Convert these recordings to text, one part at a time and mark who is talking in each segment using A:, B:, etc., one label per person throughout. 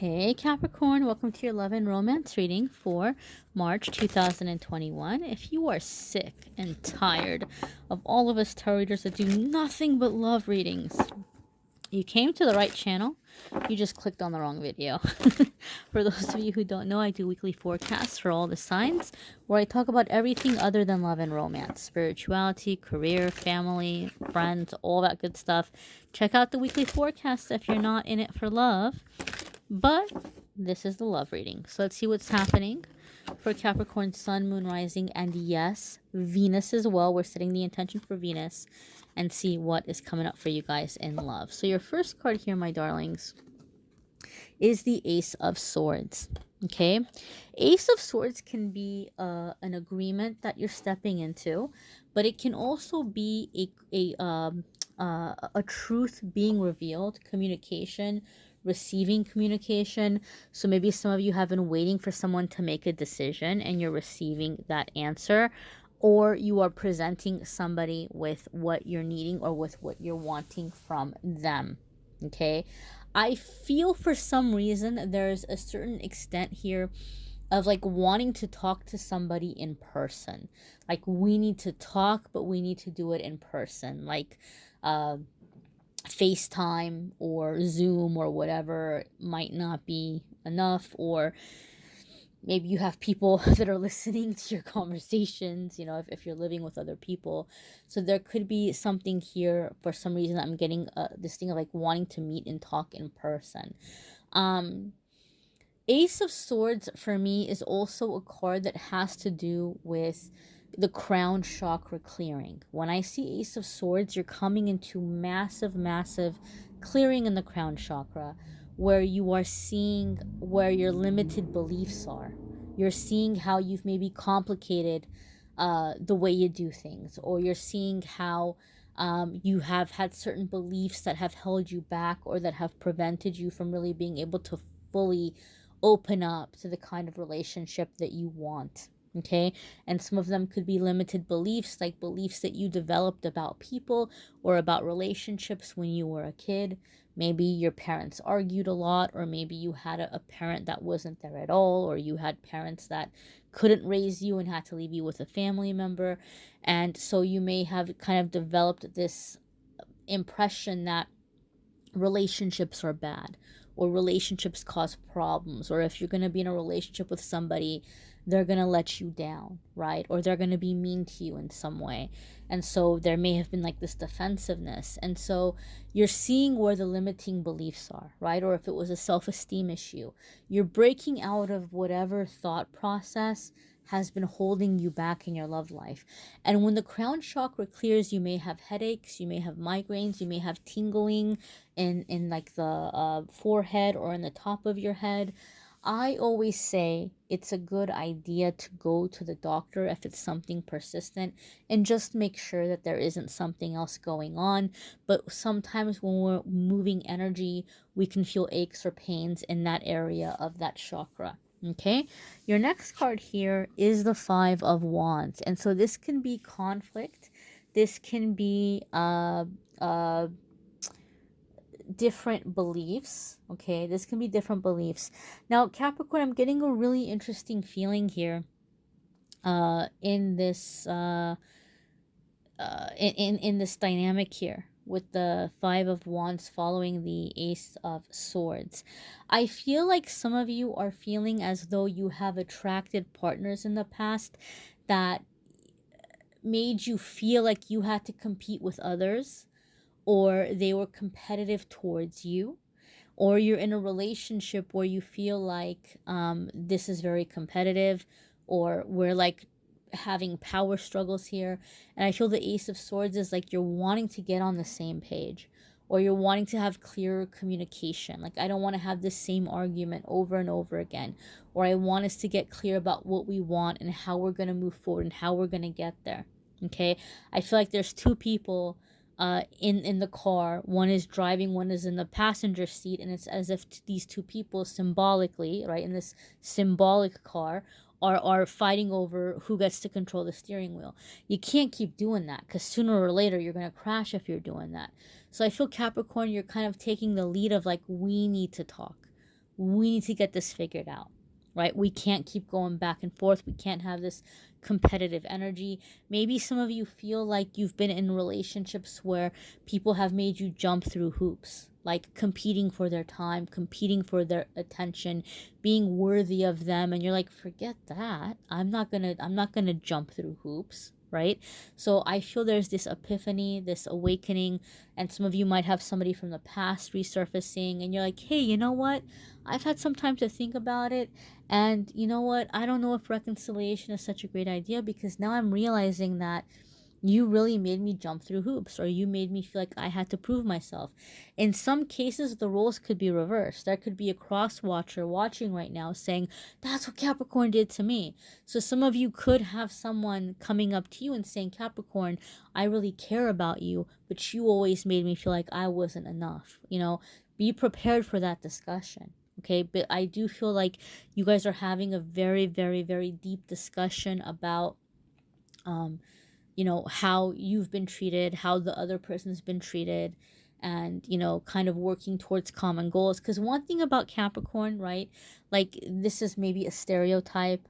A: Hey Capricorn, welcome to your love and romance reading for March 2021. If you are sick and tired of all of us tarot readers that do nothing but love readings, you came to the right channel. You just clicked on the wrong video. For those of you who don't know, I do weekly forecasts for all the signs where I talk about everything other than love and romance, spirituality, career, family, friends, all that good stuff. Check out the weekly forecast if you're not in it for love. But this is the love reading. So let's see what's happening for Capricorn, Sun, Moon, Rising, and yes, Venus as well. We're setting the intention for Venus and see what is coming up for you guys in love. So your first card here, my darlings, is the Ace of Swords. Okay, Ace of Swords can be an agreement that you're stepping into, but it can also be a truth being revealed, communication, receiving communication. So maybe some of you have been waiting for someone to make a decision and you're receiving that answer, or you are presenting somebody with what you're needing or with what you're wanting from them. Okay, I feel for some reason there's a certain extent here of like wanting to talk to somebody in person. Like we need to talk, but we need to do it in person. Like FaceTime or Zoom or whatever might not be enough, or maybe you have people that are listening to your conversations, you know, if you're living with other people. So there could be something here. For some reason I'm getting this thing of like wanting to meet and talk in person. Ace of Swords for me is also a card that has to do with the crown chakra clearing. When I see Ace of Swords, you're coming into massive clearing in the crown chakra, where you are seeing where your limited beliefs are. You're seeing how you've maybe complicated the way you do things, or you're seeing how you have had certain beliefs that have held you back or that have prevented you from really being able to fully open up to the kind of relationship that you want. Okay, and some of them could be limited beliefs, like beliefs that you developed about people or about relationships when you were a kid. Maybe your parents argued a lot, or maybe you had a parent that wasn't there at all, or you had parents that couldn't raise you and had to leave you with a family member. And so you may have kind of developed this impression that relationships are bad, or relationships cause problems, or if you're going to be in a relationship with somebody, they're going to let you down, right? Or they're going to be mean to you in some way. And so there may have been like this defensiveness. And so you're seeing where the limiting beliefs are, right? Or if it was a self-esteem issue, you're breaking out of whatever thought process has been holding you back in your love life. And when the crown chakra clears, you may have headaches, you may have migraines, you may have tingling in like the forehead or in the top of your head. I always say it's a good idea to go to the doctor if it's something persistent, and just make sure that there isn't something else going on. But sometimes when we're moving energy, we can feel aches or pains in that area of that chakra. Okay, your next card here is the Five of Wands. And so this can be conflict. This can be different beliefs. Okay, this can be different beliefs. Now, Capricorn, I'm getting a really interesting feeling here in this in this dynamic here with the Five of Wands following the Ace of Swords. I feel like some of you are feeling as though you have attracted partners in the past that made you feel like you had to compete with others, or they were competitive towards you, or you're in a relationship where you feel like this is very competitive, or we're like having power struggles here. And I feel the Ace of Swords is like you're wanting to get on the same page, or you're wanting to have clearer communication. Like, I don't want to have the same argument over and over again, or I want us to get clear about what we want and how we're going to move forward and how we're going to get there. Okay, I feel like there's two people in the car. One is driving, one is in the passenger seat, and it's as if these two people symbolically, right, in this symbolic car, are fighting over who gets to control the steering wheel. You can't keep doing that, because sooner or later you're going to crash if you're doing that. So I feel, Capricorn, you're kind of taking the lead of like, we need to talk. we need to get this figured out, right? We can't keep going back and forth. We can't have this competitive energy. Maybe some of you feel like you've been in relationships where people have made you jump through hoops, like competing for their time, competing for their attention, being worthy of them, and you're like, forget that. I'm not going to jump through hoops, right? So I feel there's this epiphany, this awakening, and some of you might have somebody from the past resurfacing, and you're like, hey, you know what? I've had some time to think about it, and you know what? I don't know if reconciliation is such a great idea, because now I'm realizing that you really made me jump through hoops, or you made me feel like I had to prove myself. In some cases, the roles could be reversed. There could be a cross watcher watching right now saying, that's what Capricorn did to me. So some of you could have someone coming up to you and saying, Capricorn, I really care about you, but you always made me feel like I wasn't enough. Be prepared for that discussion. Okay, but I do feel like you guys are having a very, very, very deep discussion about how you've been treated, how the other person's been treated, and kind of working towards common goals. Because one thing about Capricorn, right, like, this is maybe a stereotype,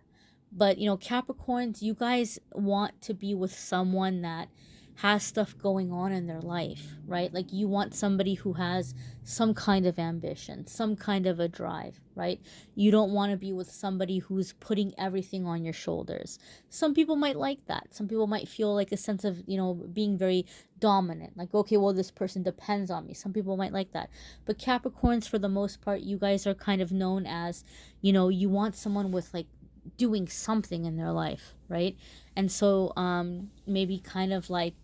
A: but Capricorns, you guys want to be with someone that has stuff going on in their life, right? Like, you want somebody who has some kind of ambition, some kind of a drive, right? You don't want to be with somebody who's putting everything on your shoulders. Some people might like that. Some people might feel like a sense of, being very dominant. Like, okay, well, this person depends on me. Some people might like that. But Capricorns, for the most part, you guys are kind of known as, you want someone with, like, doing something in their life, right? And so maybe kind of like,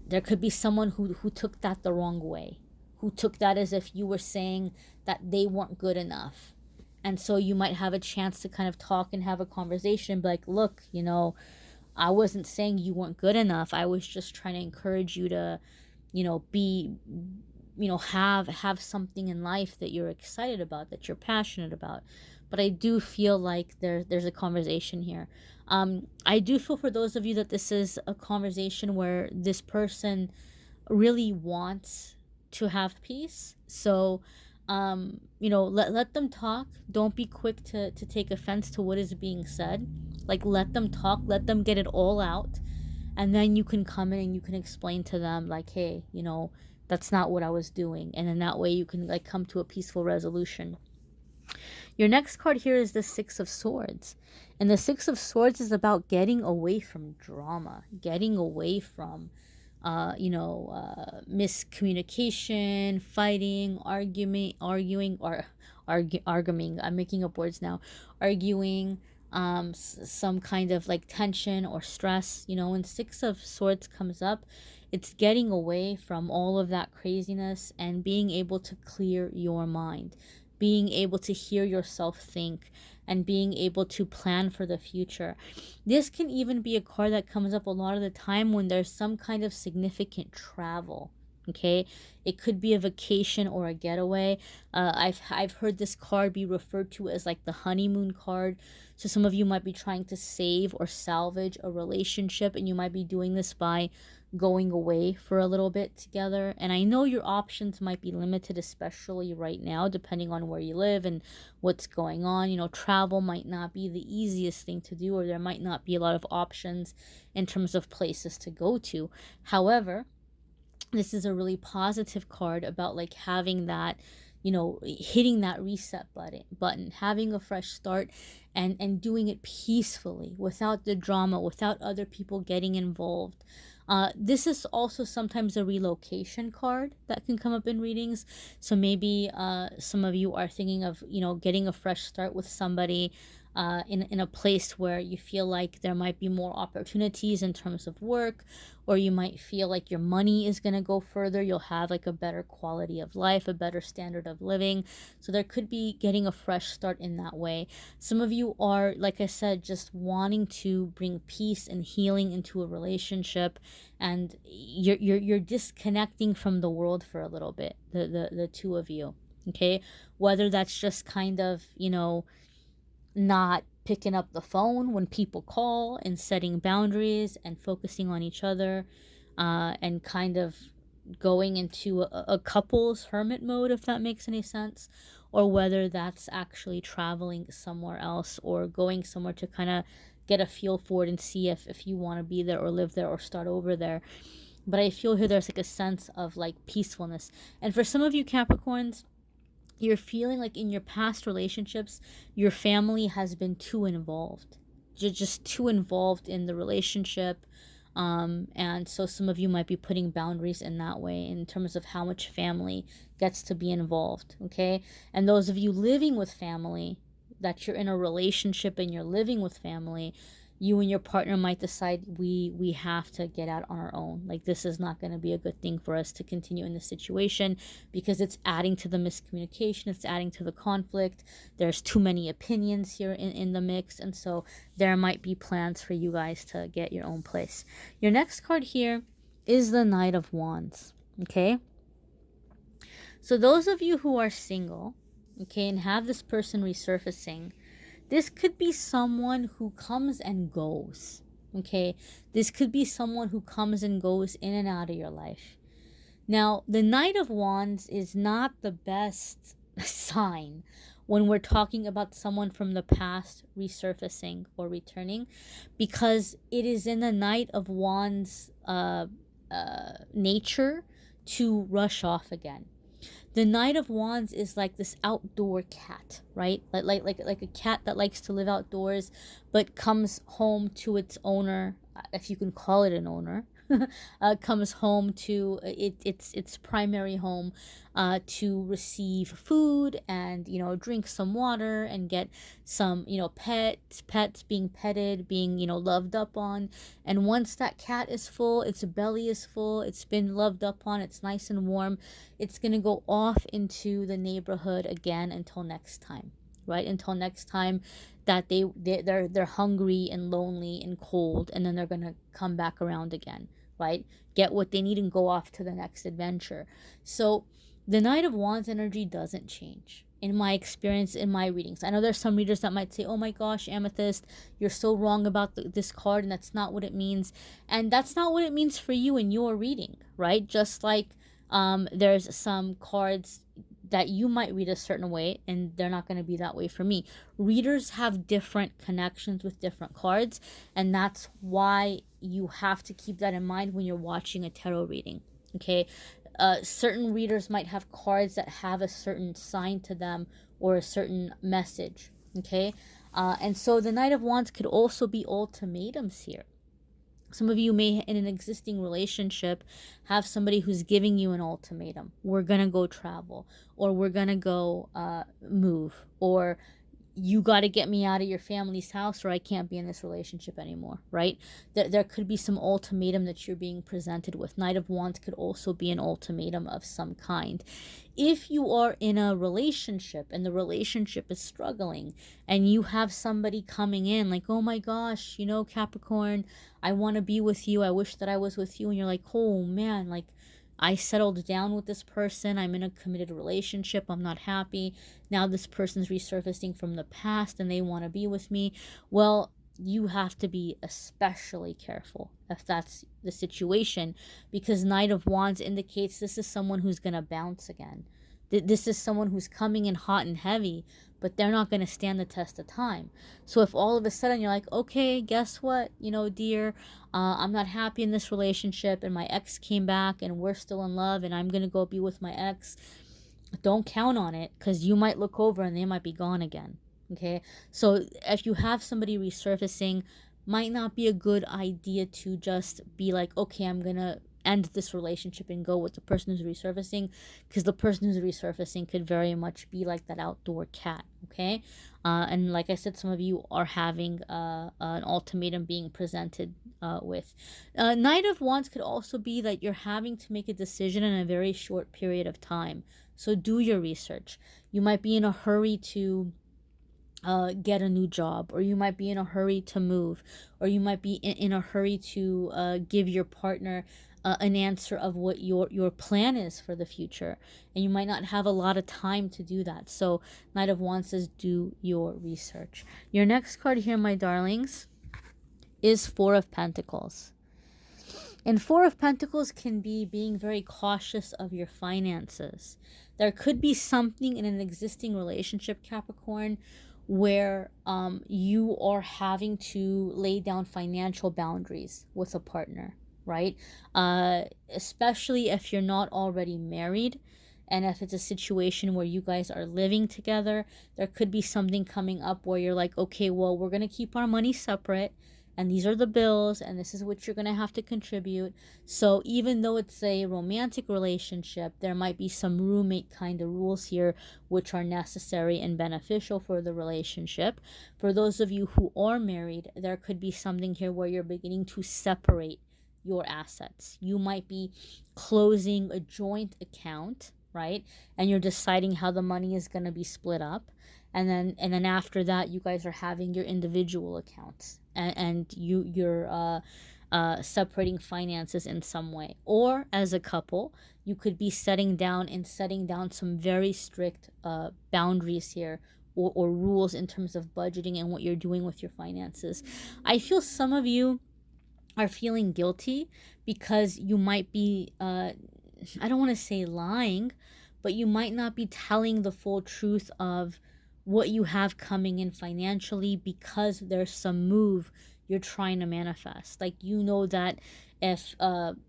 A: there could be someone who took that the wrong way, who took that as if you were saying that they weren't good enough. And so you might have a chance to kind of talk and have a conversation and be like, look, I wasn't saying you weren't good enough. I was just trying to encourage you to, be, have something in life that you're excited about, that you're passionate about. But I do feel like there's a conversation here. I do feel for those of you that this is a conversation where this person really wants to have peace. So, let them talk. Don't be quick to take offense to what is being said. Like, let them talk, let them get it all out. And then you can come in and you can explain to them, like, hey, that's not what I was doing. And in that way, you can, like, come to a peaceful resolution. Your next card here is the Six of Swords. And the Six of Swords is about getting away from drama, getting away from, miscommunication, fighting, arguing, I'm making up words now, arguing, some kind of like tension or stress. When Six of Swords comes up, it's getting away from all of that craziness and being able to clear your mind, being able to hear yourself think, and being able to plan for the future. This can even be a card that comes up a lot of the time when there's some kind of significant travel. Okay, it could be a vacation or a getaway. I've heard this card be referred to as like the honeymoon card. So some of you might be trying to save or salvage a relationship, and you might be doing this by going away for a little bit together. And I know your options might be limited, especially right now, depending on where you live and what's going on. Travel might not be the easiest thing to do, or there might not be a lot of options in terms of places to go to. However, this is a really positive card about like having that, hitting that reset button, having a fresh start, and doing it peacefully, without the drama, without other people getting involved. This is also sometimes a relocation card that can come up in readings. So maybe some of you are thinking of, getting a fresh start with somebody in a place where you feel like there might be more opportunities in terms of work, or you might feel like your money is going to go further. You'll have like a better quality of life, a better standard of living. So there could be getting a fresh start in that way. Some of you are, like I said, just wanting to bring peace and healing into a relationship, and you're disconnecting from the world for a little bit, the two of you. Okay, whether that's just kind of, not picking up the phone when people call, and setting boundaries and focusing on each other, and kind of going into a couple's hermit mode, if that makes any sense, or whether that's actually traveling somewhere else or going somewhere to kind of get a feel for it and see if you want to be there or live there or start over there. But I feel here there's like a sense of like peacefulness. And for some of you Capricorns, you're feeling like in your past relationships, your family has been too involved. You're just too involved in the relationship. And so some of you might be putting boundaries in that way in terms of how much family gets to be involved. Okay. And those of you living with family, that you're in a relationship and you're living with family, you and your partner might decide we have to get out on our own. Like, this is not going to be a good thing for us to continue in this situation because it's adding to the miscommunication, it's adding to the conflict. There's too many opinions here in the mix, and so there might be plans for you guys to get your own place. Your next card here is the Knight of Wands. Okay, so those of you who are single, okay, and have this person resurfacing, this could be someone who comes and goes, okay? This could be someone who comes and goes in and out of your life. Now, the Knight of Wands is not the best sign when we're talking about someone from the past resurfacing or returning, because it is in the Knight of Wands nature to rush off again. The Knight of Wands is like this outdoor cat, right? Like a cat that likes to live outdoors, but comes home to its owner, if you can call it an owner. Comes home to its primary home, to receive food and drink some water and get some pets being petted, being loved up on. And once that cat is full, its belly is full, it's been loved up on, it's nice and warm, it's gonna go off into the neighborhood again until next time, right? Until next time that they're hungry and lonely and cold, and then they're gonna come back around again, right? Get what they need and go off to the next adventure. So the Knight of Wands energy doesn't change in my experience, in my readings. I know there's some readers that might say, oh my gosh, Amethyst, you're so wrong about this card, and that's not what it means. And that's not what it means for you in your reading, right? Just like there's some cards that you might read a certain way and they're not going to be that way for me. Readers have different connections with different cards, and that's why you have to keep that in mind when you're watching a tarot reading. Okay, certain readers might have cards that have a certain sign to them or a certain message. Okay, and so the Knight of Wands could also be ultimatums here. Some of you may, in an existing relationship, have somebody who's giving you an ultimatum. We're going to go travel, or we're going to go move, or you got to get me out of your family's house, or I can't be in this relationship anymore, right? There could be some ultimatum that you're being presented with. Knight of Wands could also be an ultimatum of some kind. If you are in a relationship and the relationship is struggling and you have somebody coming in like, oh my gosh, Capricorn, I want to be with you, I wish that I was with you, and you're like, oh man, like, I settled down with this person, I'm in a committed relationship, I'm not happy, now this person's resurfacing from the past and they want to be with me. Well, you have to be especially careful if that's the situation, because Knight of Wands indicates this is someone who's going to bounce again. This is someone who's coming in hot and heavy, but they're not going to stand the test of time. So if all of a sudden you're like, okay, guess what, dear, I'm not happy in this relationship and my ex came back and we're still in love and I'm going to go be with my ex, don't count on it, because you might look over and they might be gone again. Okay, so if you have somebody resurfacing, might not be a good idea to just be like, okay, I'm going to end this relationship and go with the person who's resurfacing, because the person who's resurfacing could very much be like that outdoor cat. Okay, and like I said, some of you are having an ultimatum being presented with. Knight of Wands could also be that you're having to make a decision in a very short period of time, so do your research. You might be in a hurry to get a new job, or you might be in a hurry to move, or you might be in a hurry to give your partner an answer of what your plan is for the future, and you might not have a lot of time to do that. So Knight of Wands says do your research. Your next card here, my darlings, is Four of Pentacles. And Four of Pentacles can be being very cautious of your finances. There could be something in an existing relationship, Capricorn, where you are having to lay down financial boundaries with a partner, right? Especially if you're not already married. And if it's a situation where you guys are living together, there could be something coming up where you're like, okay, well, we're going to keep our money separate, and these are the bills, and this is what you're going to have to contribute. So even though it's a romantic relationship, there might be some roommate kind of rules here which are necessary and beneficial for the relationship. For those of you who are married, there could be something here where you're beginning to separate your assets. You might be closing a joint account, right? And you're deciding how the money is going to be split up. And then after that, you guys are having your individual accounts, and you're separating finances in some way. Or as a couple, you could be setting down some very strict boundaries here, or rules in terms of budgeting and what you're doing with your finances. I feel some of you are feeling guilty because you might be I don't want to say lying, but you might not be telling the full truth of what you have coming in financially, because there's some move you're trying to manifest. Like, you know that if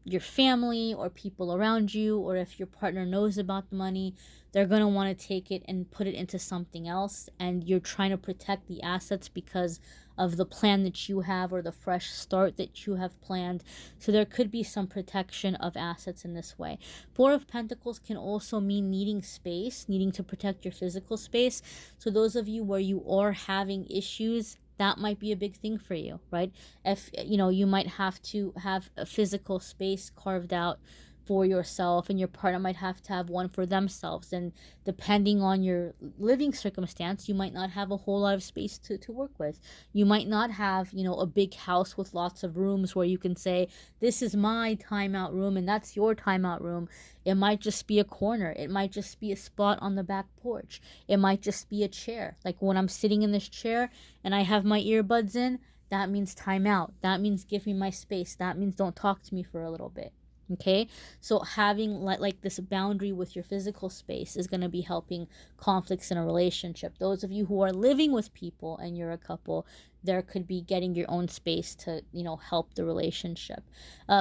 A: your family or people around you, or if your partner knows about the money, they're going to want to take it and put it into something else, and you're trying to protect the assets because of the plan that you have, or the fresh start that you have planned. So there could be some protection of assets in this way. Four of Pentacles can also mean needing space, needing to protect your physical space. So those of you where you are having issues, that might be a big thing for you, right? If you might have to have a physical space carved out for yourself, and your partner might have to have one for themselves, and depending on your living circumstance, you might not have a whole lot of space to work with. You might not have a big house with lots of rooms where you can say, this is my timeout room and that's your timeout room. It might just be a corner. It might just be a spot on the back porch. It might just be a chair. Like, when I'm sitting in this chair and I have my earbuds in, that means timeout. That means give me my space. That means don't talk to me for a little bit. Okay, so having like this boundary with your physical space is going to be helping conflicts in a relationship. Those of you who are living with people and you're a couple, there could be getting your own space to help the relationship.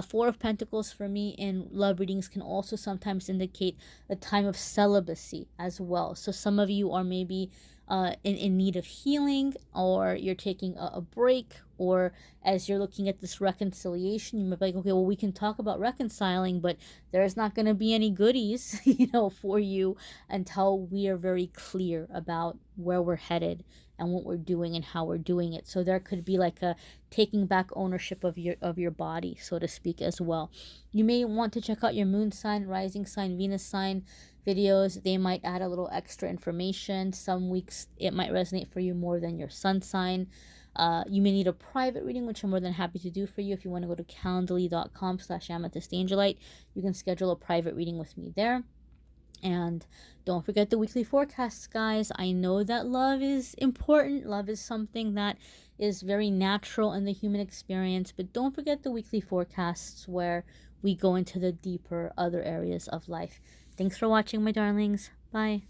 A: Four of Pentacles for me in love readings can also sometimes indicate a time of celibacy as well. So some of you are maybe in need of healing, or you're taking a break, or as you're looking at this reconciliation, you might be like, okay, well, we can talk about reconciling, but there's not going to be any goodies for you until we are very clear about where we're headed and what we're doing and how we're doing it. So there could be like a taking back ownership of your body, so to speak, as well. You may want to check out your moon sign, rising sign, Venus sign videos. They might add a little extra information. Some weeks it might resonate for you more than your sun sign. You may need a private reading, which I'm more than happy to do for you. If you want to go to calendly.com/amethystangelite, you can schedule a private reading with me there. And don't forget the weekly forecasts, guys. I know that love is important. Love is something that is very natural in the human experience, but don't forget the weekly forecasts where we go into the deeper other areas of life. Thanks for watching, my darlings. Bye.